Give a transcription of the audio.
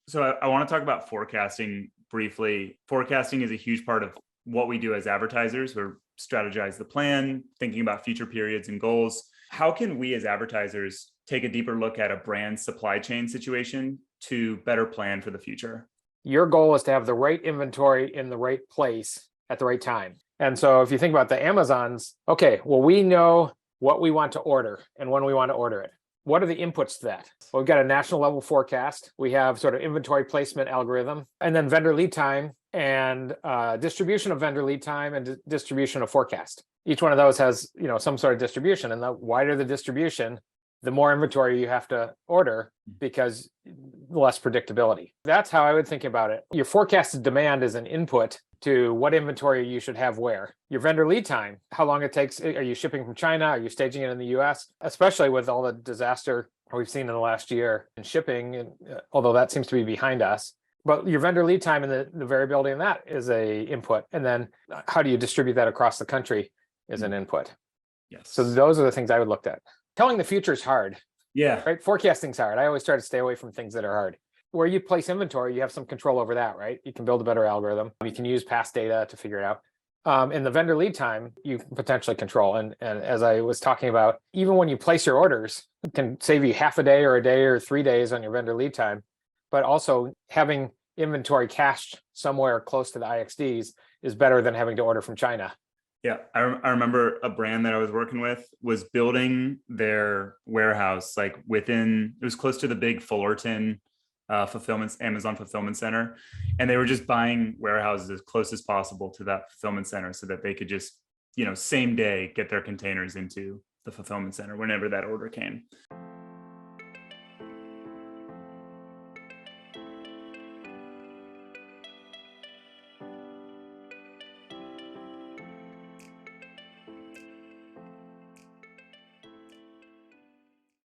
So I want to talk about forecasting briefly. Forecasting is a huge part of what we do as advertisers. We strategize the plan, thinking about future periods and goals. How can we as advertisers take a deeper look at a brand's supply chain situation to better plan for the future? Your goal is to have the right inventory in the right place at the right time. And so if you think about the Amazons, okay, well, we know what we want to order and when we want to order it. What are the inputs to that? Well, we've got a national level forecast. We have sort of inventory placement algorithm, and then vendor lead time and distribution of vendor lead time and distribution of forecast. Each one of those has, some sort of distribution, and the wider the distribution, the more inventory you have to order because less predictability. That's how I would think about it. Your forecasted demand is an input to what inventory you should have where. Your vendor lead time, how long it takes. Are you shipping from China? Are you staging it in the US? Especially with all the disaster we've seen in the last year in shipping, although that seems to be behind us. But your vendor lead time and the variability in that is a input. And then how do you distribute that across the country is an input. Yes. So those are the things I would look at. Telling the future is hard. Yeah. Right. Forecasting's hard. I always try to stay away from things that are hard. Where you place inventory, you have some control over that, right? You can build a better algorithm. You can use past data to figure it out. In the vendor lead time, you can potentially control. And as I was talking about, even when you place your orders, it can save you half a day or 3 days on your vendor lead time. But also having inventory cached somewhere close to the IXDs is better than having to order from China. Yeah, I remember a brand that I was working with was building their warehouse it was close to the big Fullerton Amazon fulfillment center. And they were just buying warehouses as close as possible to that fulfillment center so that they could just, same day get their containers into the fulfillment center whenever that order came.